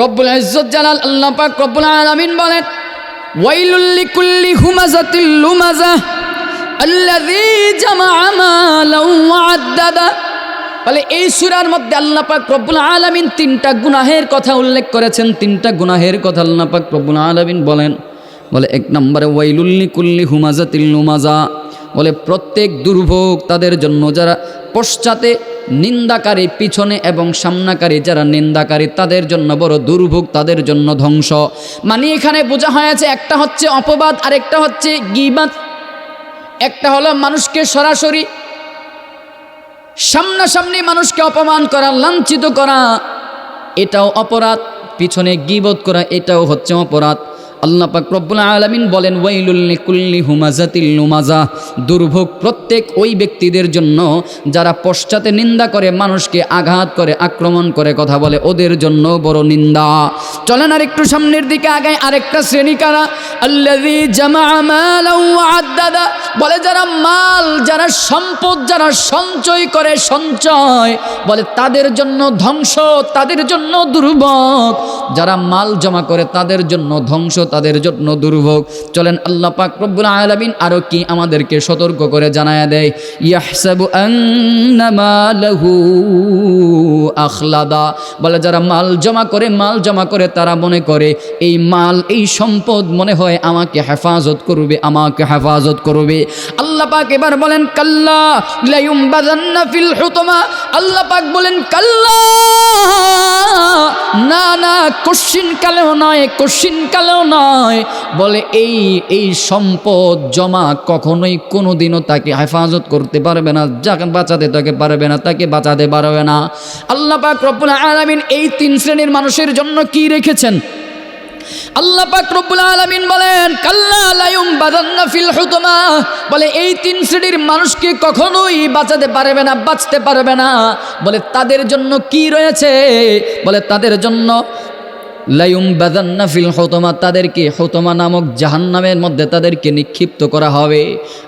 রব্বুল ইজ্জত জালাল আল্লাহ পাক রব্বুল আলামিন বলেন, ওয়াইলুল লিকুল্লি হুমাযাতিল লুমাযাহ আল্লাযী জামাআ মালাও ওয়া আদ্দাদা। বলে এই সূরার মধ্যে আল্লাহ পাক রব্বুল আলামিন তিনটা গুনাহের কথা উল্লেখ করেছেন। তিনটা গুনাহের কথা আল্লাহ পাক রব্বুল আলামিন বলেন। বলে এক নম্বরে ওয়াইলুল লিকুল্লি হুমাযাতিল লুমাযা, বলে প্রত্যেক দুর্ভোগ তাদের জন্য যারা পশ্চাতে নিন্দাকারী, পিছনে এবং সামনাকারী যারা নিন্দাকারী তাদের জন্য বড় দুর্ভোগ, তাদের জন্য ধ্বংস। মানে এখানে বোঝা হয়েছে একটা হচ্ছে অপবাদ আর একটা হচ্ছে গীবাত। একটা হলো মানুষকে সরাসরি সামনাসামনি মানুষকে অপমান করা, লাঞ্ছিত করা, এটাও অপরাধ। পিছনে গীবত করা এটাও হচ্ছে অপরাধ। আল্লাহ পাক রব্বুল আলামিন বলেন, ওয়াইলুল লিকুল্লি হুমাযাতিল লুমাযা, দুর্ভোগ প্রত্যেক ওই ব্যক্তিদের জন্য যারা পশ্চাতে নিন্দা করে, মানুষকে আঘাত করে, আক্রমণ করে, কথা বলে, ওদের জন্য বড় নিন্দা। চলেন আর একটু সামনের দিকে আগায়। আরেকটা শ্রেণী কারা? আল্লাযী জামাআ মালাও ওয়া আদ্দাদা, বলে যারা মাল, যারা সম্পদ, যারা সঞ্চয় করে, সঞ্চয়, বলে তাদের জন্য ধ্বংস, তাদের জন্য দুর্ভোগ। যারা মাল জমা করে তাদের জন্য ধ্বংস, তাদের জন্য দুর্ভোগ। চলেন আল্লাহ পাক রব্বুল আলামিন আরো কি আমাদেরকে সতর্ক করে জানায়া দেয়, ইয়াহসাবু আন্না মালাহু আখলাদা, বলে যারা মাল জমা করে তারা মনে করে এই মাল, এই সম্পদ মনে হয় আমাকে হেফাজত করবে, আমাকে হেফাজত করবে। আল্লাহ পাক এবার বলেন, কাল্লা লা ইউমবাযান্না ফিল হুতমা, আল্লাহ পাক বলেন কাল্লা, না না, কোশ্চিন কালেও নয়, কোশ্চিন কালেও নয়। বলে এই সম্পদ জমা কখনোই কোনোদিনও তাকে হেফাজত করতে পারবে না, যাকে বাঁচাতে তাকে পারবে না, তাকে বাঁচাতে পারবে না। আল্লাহ পাক রব্বুল আলামিন এই তিন শ্রেণীর মানুষের জন্য কি রেখেছেন? আল্লাহ পাক রব্বুল আলামিন বলেন, কাল্লা লা ইউমবাযান্না ফিল হুতমা, বলে এই তিন শ্রেণীর মানুষকে কখনোই বাঁচাতে পারবে না, বাঁচতে পারবে না। বলে তাদের জন্য কি রয়েছে? বলে তাদের জন্য লা ইউমবাযান্না ফিল হুতমা, তাদেরকে হুতমা নামক জাহান্নামের মধ্যে তাদেরকে নিক্ষিপ্ত করা হবে।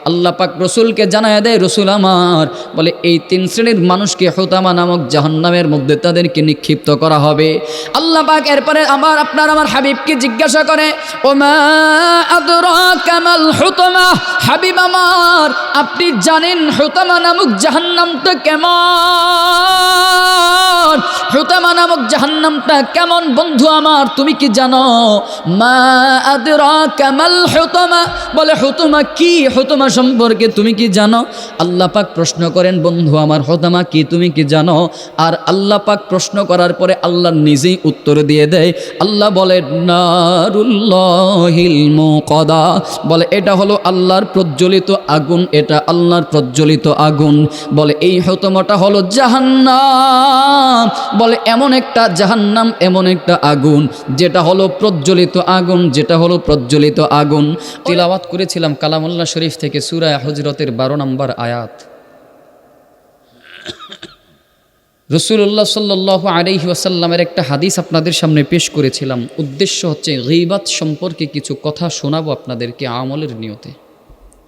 আল্লাহ পাক রসুলকে জানায় দেয়, রসুল আমার, বলে এই তিন শ্রেণীর মানুষকে হুতমা নামক জাহান্নামের মধ্যে তাদেরকে নিক্ষিপ্ত করা হবে। আল্লাহ পাক এরপরে আমার হাবিবকে জিজ্ঞাসা করে, ওমা আদরাকা মাল হুতমা, হাবিব আমার আপনি জানেন হুতমা নামক জাহান্নামটা কেমন? হুতমা নামক জাহান্নামটা কেমন বন্ধু আমার, তুমি কি জানো? মা আদরাকা মাল হুতমা, বলে হুতমা কি, হুতমা সম্পর্কে তুমি কি জানো? আল্লাহ পাক প্রশ্ন করেন, বন্ধু আমার হুতমা কি, তুমি কি জানো? আর আল্লাহ পাক প্রশ্ন করার পরে আল্লাহ নিজেই উত্তর দিয়ে দেয়। আল্লাহ বলে, নারুল্লাহিল মুকাদা, বলে এটা হলো আল্লাহর প্রজ্বলিত আগুন, এটা আল্লাহর প্রজ্বলিত আগুন। বলে এই হুতমাটা হলো জাহান্নাম, বলে এমন একটা জাহান্নাম, এমন একটা আগুন যেটা হলো প্রজ্বলিত আগুন, যেটা হলো প্রজ্বলিত আগুন। তিলাওয়াত করেছিলাম কালামুল্লাহ শরীফ থেকে সূরা হুজরাতের 12 নম্বর আয়াত। রাসূলুল্লাহ সাল্লাল্লাহু আলাইহি ওয়াসাল্লামের একটা হাদিস আপনাদের সামনে পেশ করেছিলাম। উদ্দেশ্য হচ্ছে গীবাত সম্পর্কে কিছু কথা শোনাবো আপনাদেরকে আমলের নিয়তে।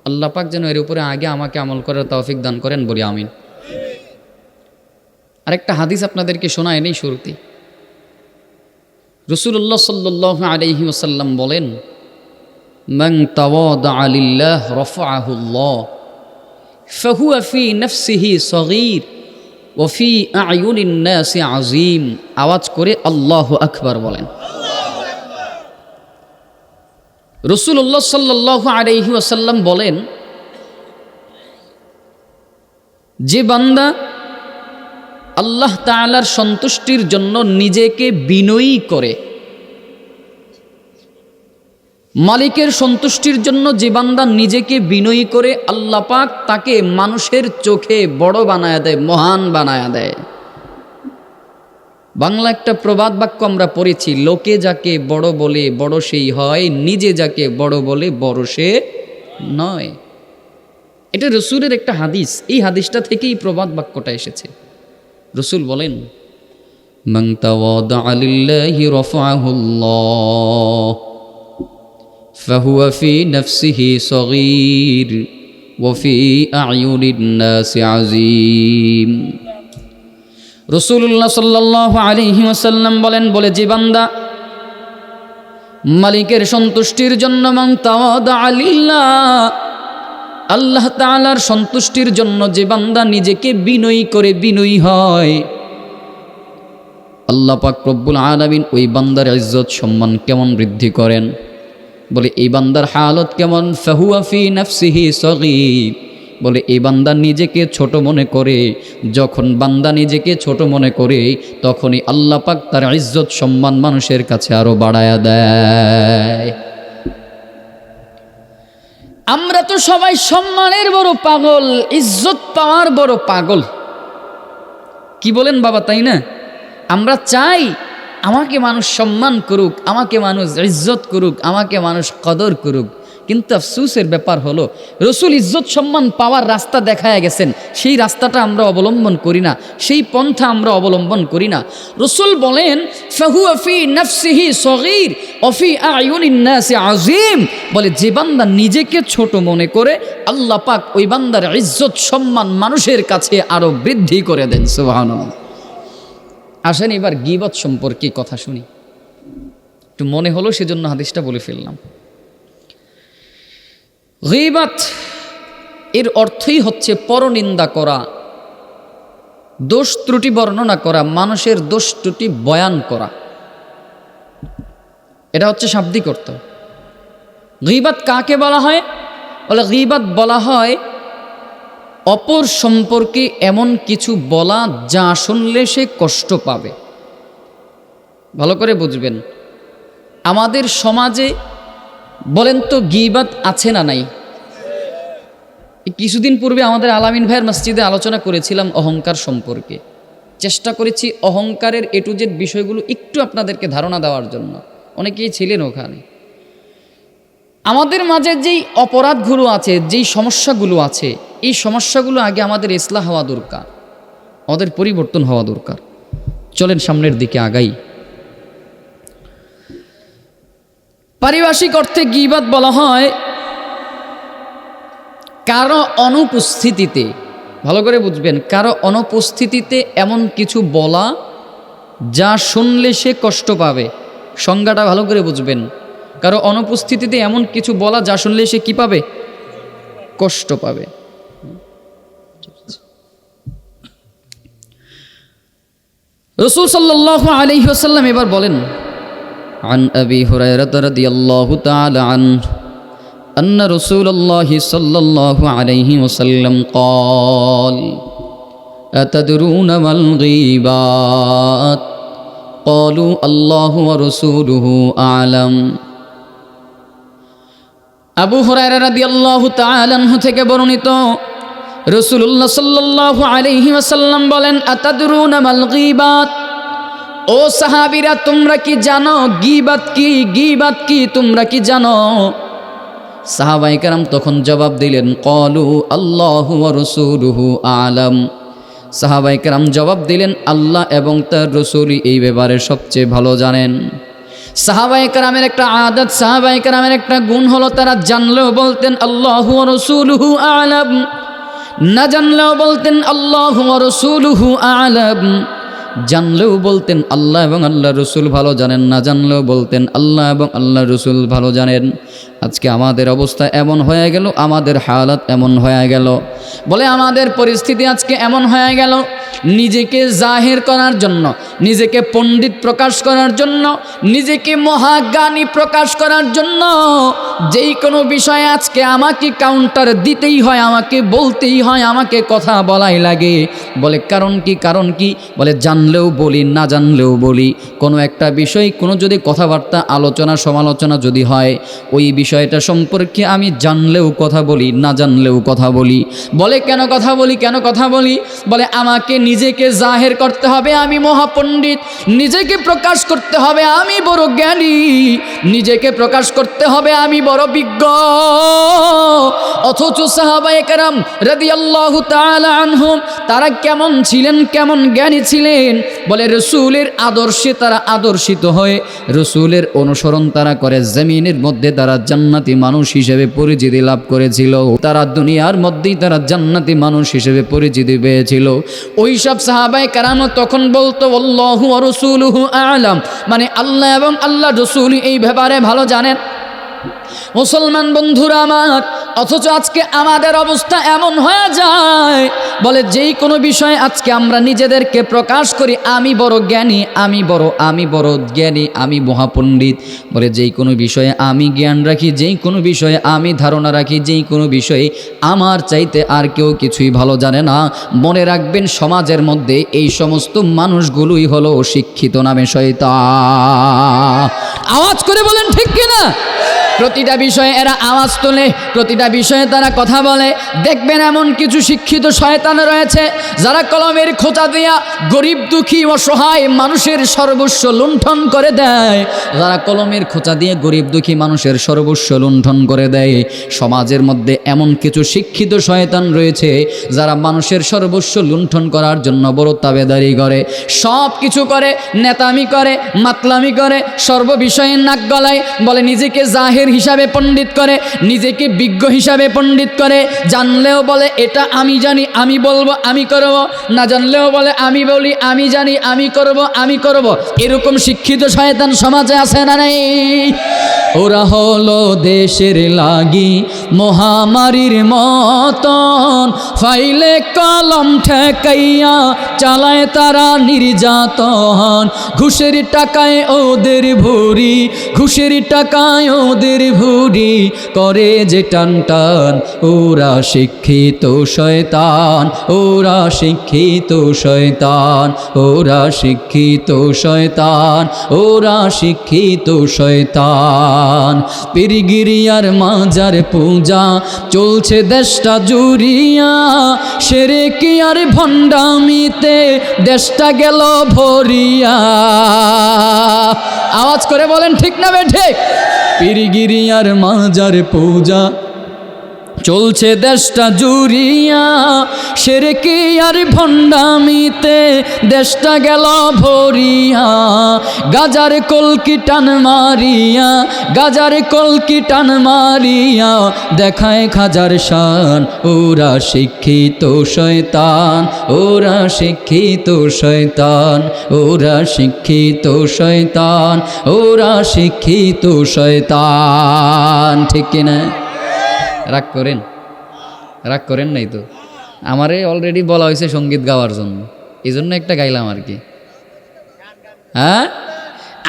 আল্লাহ পাক যেন এর উপরে আগে আমাকে আমল করার তৌফিক দান করেন, বলি আমিন। আরেকটা হাদিস আপনাদেরকে শোনায় নেই শুরুতে। রাসূলুল্লাহ সাল্লাল্লাহু আলাইহি ওয়াসাল্লাম বলেন, মান তাওয়াদা লিল্লাহ রাফাআহুল্লাহ ফাহুয়া ফি নাফসিহি সগীর ওয়া ফি আ'য়ুনিন নাসি আযীম। আওয়াজ করে আল্লাহু আকবার বলেন। রাসূলুল্লাহ সাল্লাল্লাহু আলাইহি ওয়াসাল্লাম বলেন, যে বান্দা আল্লাহ তাআলার সন্তুষ্টির জন্য নিজেকে বিনয়ী করে, মালিকের সন্তুষ্টির জন্য যে বান্দা নিজেকে বিনয়ী করে, আল্লাহ পাক তাকে মানুষের চোখে বড় বানায়া দেয়, মহান বানায়া দেয়। বাংলা একটা প্রবাদ বাক্য আমরা পড়েছি, লোকে যাকে বড় বলে বড় সেই হয়, নিজে যাকে বড় বলে বড় সে নয়। এটা রাসূলের একটা হাদিস। এই হাদিসটা থেকেই প্রবাদ বাক্যটা এসেছে। রাসূল বলেন, মান তাওয়াদা লিল্লাহি রাফাআহুল্লাহ ফাহুয়া ফি নাফসিহি সগীর ওয়া ফি আ'য়ুনিন নাসি আযীম। রাসূলুল্লাহ সাল্লাল্লাহু আলাইহি ওয়াসাল্লাম বলেন, বলে যে বান্দা মালিকের সন্তুষ্টির জন্য মান তাওয়াদা লিল্লাহ, আল্লাহ তাআলার সন্তুষ্টির জন্য যে বান্দা নিজেকে বিনয়ী করে বিনয়ী হয়, আল্লাহ পাক রব্বুল আলামিন ওই বান্দার ইজ্জত সম্মান কেমন বৃদ্ধি করেন। বলে এই বান্দার হালত কেমন, ফাহুয়া ফি নাফসিহি সগীর, বলে এই বান্দা নিজেকে ছোট মনে করে, যখন বান্দা নিজেকে ছোট মনে করে তখনই আল্লাহ পাক তার ইজ্জত সম্মান মানুষের কাছে আরো বাড়ায়া দেয়। আমরা তো সবাই সম্মানের বড় পাগল, ইজ্জত পাওয়ার বড় পাগল, কি বলেন বাবা, তাই না? আমরা চাই আমাকে মানুষ সম্মান করুক, আমাকে মানুষ ইজ্জত করুক, আমাকে মানুষ কদর করুক। কিন্তু আফসোসের ব্যাপার হলো রসুল ইজ্জত সম্মান পাওয়ার রাস্তা দেখায় গেছেন, সেই রাস্তাটা আমরা অবলম্বন করি না, সেই পন্থা আমরা অবলম্বন করি না। রসুল বলেন ফাহুয়া ফি নাফসিহি সগীর ওয়া ফি আয়ুনিন নাসি আযীম, বলে যে বান্দা নিজেকে ছোট মনে করে আল্লাহ পাক ওই বান্দার ইজ্জত সম্মান মানুষের কাছে আরো বৃদ্ধি করে দেন। সুবহানাল্লাহ। আসেন এবার গীবত সম্পর্কে কথা শুনি, একটু মনে হলো সেজন্য হাদিসটা বলে ফেললাম। গীবত এর অর্থই হচ্ছে পরনিন্দা করা, দোষ ত্রুটি বর্ণনা করা, মানুষের দোষ ত্রুটি বয়ান করা, এটা হচ্ছে শাব্দিক অর্থ। গীবত কাকে বলা হয়? বলে গীবত বলা হয় অপর সম্পর্কে এমন কিছু বলা যা শুনলে সে কষ্ট পাবে। ভালো করে বুঝবেন, আমাদের সমাজে বলেন তো গীবত আছে না নাই? কিছুদিন পূর্বে আমাদের আলামিন ভাইয়ের মসজিদে আলোচনা করেছিলাম অহংকার সম্পর্কে, চেষ্টা করেছি অহংকারের এ টু জেড বিষয়গুলো একটু আপনাদেরকে ধারণা দেওয়ার জন্য, অনেকেই ছিলেন ওখানে। আমাদের মাঝে যেই অপরাধগুলো আছে, যেই সমস্যাগুলো আছে, এই সমস্যাগুলো আগে আমাদের ইসলাহ হওয়া দরকার, আমাদের পরিবর্তন হওয়া দরকার। চলেন সামনের দিকে আগাই। পারিভাষিক অর্থে গীবত বলা হয় কারো অনুপস্থিতিতে, ভালো করে বুঝবেন, কারো অনুপস্থিতিতে এমন কিছু বলা যা শুনলে সে কষ্ট পাবে। সংজ্ঞাটা ভালো করে বুঝবেন, কারো অনুপস্থিতিতে এমন কিছু বলা যা শুনলে সে কি পাবে? কষ্ট পাবে। রাসূল সাল্লাল্লাহু আলাইহি ওয়াসাল্লাম এবার বলেন, عن أبي هريرة رضي الله تعالى عنه أن رسول الله صلى الله عليه وسلم قال أتدرون ما الغيبات قالوا الله ورسوله أعلم। আবু হুরায়রা রাদিয়াল্লাহু তাআলা আনহু থেকে বর্ণিত, রাসূলুল্লাহ সাল্লাল্লাহু আলাইহি ওয়াসাল্লাম বলেন, আতাদরুনা মাল গীবাত, ও সাহাবীরা তোমরা কি জানো গীবত কি? গীবত কি তোমরা কি জানো? সাহাবায়ে কেরাম তখন জবাব দিলেন, ক্বালু আল্লাহু ওয়া রাসূলুহু আ'লাম। সাহাবায়ে কেরাম জবাব দিলেন, আল্লাহ এবং তার রাসূলই এই ব্যাপারে সবচেয়ে ভালো জানেন। সাহাবায়ে কেরামের একটা আদত, সাহাবায়ে কেরামের একটা গুণ হলো তারা জানলেও বলতেন আল্লাহু ওয়া রাসূলুহু আ'লাম, না জানলেও বলতেন আল্লাহু ওয়া রাসূলুহু আ'লাম। জানলেও বলতেন আল্লাহ এবং আল্লাহ রসুল ভালো জানেন, না জানলেও বলতেন আল্লাহ এবং আল্লাহ রসুল ভালো জানেন। আজকে আমাদের অবস্থা এমন হয়ে গেল, আমাদের হালাত এমন হয়ে গেল, বলে আমাদের পরিস্থিতি আজকে এমন হয়ে গেল, নিজেকে জাহির করার জন্য, নিজেকে পণ্ডিত প্রকাশ করার জন্য, নিজেকে মহাজ্ঞানী প্রকাশ করার জন্য যেই কোনো বিষয়ে আজকে আমাকে কাউন্টার দিতেই হয়, আমাকে বলতেই হয়, আমাকে কথা বলাই লাগে। বলে কারণ কি? কারণ কি? বলে জানলেও বলি, না জানলেও বলি। কোনো একটা বিষয়, কোনো যদি কথাবার্তা, আলোচনা, সমালোচনা যদি হয়, ওই বিষয়টা সম্পর্কে আমি জানলেও কথা বলি, না জানলেও কথা বলি। বলে কেন কথা বলি? কেন কথা বলি? বলে আমাকে নিজেকে জাহের করতে হবে আমি মহাপণ্ডিত, নিজেকে প্রকাশ করতে হবে আমি বড় জ্ঞানী, নিজেকে প্রকাশ করতে হবে আমি বড় বিজ্ঞ। অথচ সাহাবায়ে কেরাম রাদিয়াল্লাহু তাআলা আনহুম তারা কেমন ছিলেন, কেমন জ্ঞানী ছিলেন? বলে রসুলের আদর্শে তারা আদর্শিত হয়ে রসুলের অনুসরণ তারা করে, জমিনের মধ্যে তারা জান্নাতি মানুষ হিসেবে পরিচিতি লাভ করেছিল, তারা দুনিয়ার মধ্যেই তারা জান্নাতি মানুষ হিসেবে পরিচিতি পেয়েছিল। ওই সব সাহাবায়ে কেরাম তখন বলতো আল্লাহু ওয়া রাসূলুহু আ'লাম, মানে আল্লাহ এবং আল্লাহ রাসূল এই ব্যাপারে ভালো জানেন। মুসলমান বন্ধুরা আমার, অথচ আজকে আমাদের অবস্থা এমন হয়ে যায়, বলে যেই কোনো বিষয়ে আজকে আমরা নিজেদেরকে প্রকাশ করি, আমি বড় জ্ঞানী, আমি বড় জ্ঞানী, আমি মহাপণ্ডিত। বলে যেই কোনো বিষয়ে আমি জ্ঞান রাখি, যেই কোনো বিষয়ে আমি ধারণা রাখি, যেই কোনো বিষয়ে আমার চাইতে আর কেউ কিছুই ভালো জানে না। মনে রাখবেন, সমাজের মধ্যে এই সমস্ত মানুষগুলোই হলো শিক্ষিত নামে শয়তান। আওয়াজ করে বলেন ঠিক কিনা? প্রতিটা বিষয়ে এরা আওয়াজ তোলে, প্রতিটা বিষয়ে তারা কথা বলে। দেখবেন এমন কিছু শিক্ষিত শয়তান রয়েছে যারা কলমের খোঁচা দিয়া গরিব দুঃখী অসহায় মানুষের সর্বস্ব লুণ্ঠন করে দেয়, যারা কলমের খোঁচা দিয়ে গরিব দুঃখী মানুষের সর্বস্ব লুণ্ঠন করে দেয়। সমাজের মধ্যে এমন কিছু শিক্ষিত শয়তান রয়েছে যারা মানুষের সর্বস্ব লুণ্ঠন করার জন্য বড় তাবেদারি করে, সব কিছু করে, নেতামি করে, মাতলামি করে, সর্ববিষয়ে নাক গলায়, বলে নিজেকে জাহের হিসাবে পণ্ডিত করে, নিজেকে বিজ্ঞ হিসাবে পণ্ডিত করে। জানলেও বলে এটা আমি জানি, আমি বলবো, আমি করব, না জানলেও বলে আমি বলি, আমি জানি, আমি করব। এরকম শিক্ষিত শয়তান সমাজে আছে না নাই? ওরা হলো দেশের লাগি মহামারীর মতন, ফাইলে কলম ঠেকাইয়া চালায় তারা নির্যাতন। ঘুষের টাকায় ওদের ভুরি, ঘুষের টাকায় ওদের ভুরি, করে যে টান টান। ওরা শিক্ষিত শয়তান, ওরা শিক্ষিত শয়তান, ওরা শিক্ষিত শয়তান, ওরা শিক্ষিত শয়তান। পীরগিরিয়ার মাজার পূজা চলছে দেশটা জুড়িয়া, শিরকি আর ভণ্ডামিতে দেশটা গেল ভরিয়া। আওয়াজ করে বলেন ঠিক না বেঠিক? পীরগিরিয়ার মাজার পূজা চলছে দেশটা জুড়িয়া, শিরকি আর ভণ্ডামিতে দেশটা গেল ভরিয়া। গাজার কলকি টান মারিয়া, গাজার কলকি টান মারিয়া, দেখায় খাজার শান। ওরা শিক্ষিত শয়তান, ওরা শিক্ষিত শয়তান, ওরা শিক্ষিত শয়তান, ওরা শিক্ষিত শয়তান। ঠিক কিনা? রাগ করেন নাই তো? আমারে অলরেডি বলা হয়েছে সঙ্গীত গাওয়ার জন্য, এই জন্য একটা গাইলাম আর কি। হ্যাঁ,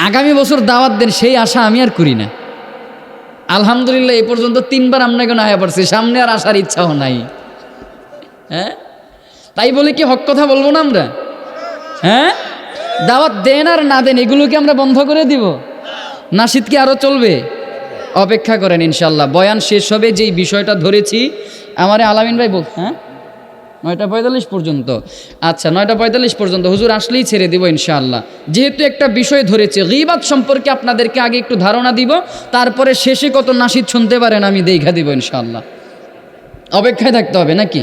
আগামী বছর দাওয়াত দেন, সেই আশা আমি আর করি না। আলহামদুলিল্লাহ এই পর্যন্ত 3 বার আপনাকে আয়া পড়ছি, সামনে আর আসার ইচ্ছাও নাই। হ্যাঁ, তাই বলে কি হক কথা বলবো না আমরা? হ্যাঁ, দাওয়াত দেন আর না দেন এগুলো কি আমরা বন্ধ করে দিব? নাশিদ কি আরও চলবে? অপেক্ষা করেন, ইনশাল্লাহ বয়ান শেষ হবে। যেই বিষয়টা ধরেছি আমারে আলামিন ভাই বল, হ্যাঁ 9:45 পর্যন্ত। আচ্ছা, 9:45 পর্যন্ত হুজুর আসলেই ছেড়ে দিব ইনশাআল্লাহ। যেহেতু একটা বিষয় ধরেছে, গীবাত সম্পর্কে আপনাদেরকে আগে একটু ধারণা দিব, তারপরে শেষে কত নাশিদ শুনতে পারেন আমি দেখা দিব ইনশাআল্লাহ। অপেক্ষায় থাকতে হবে নাকি?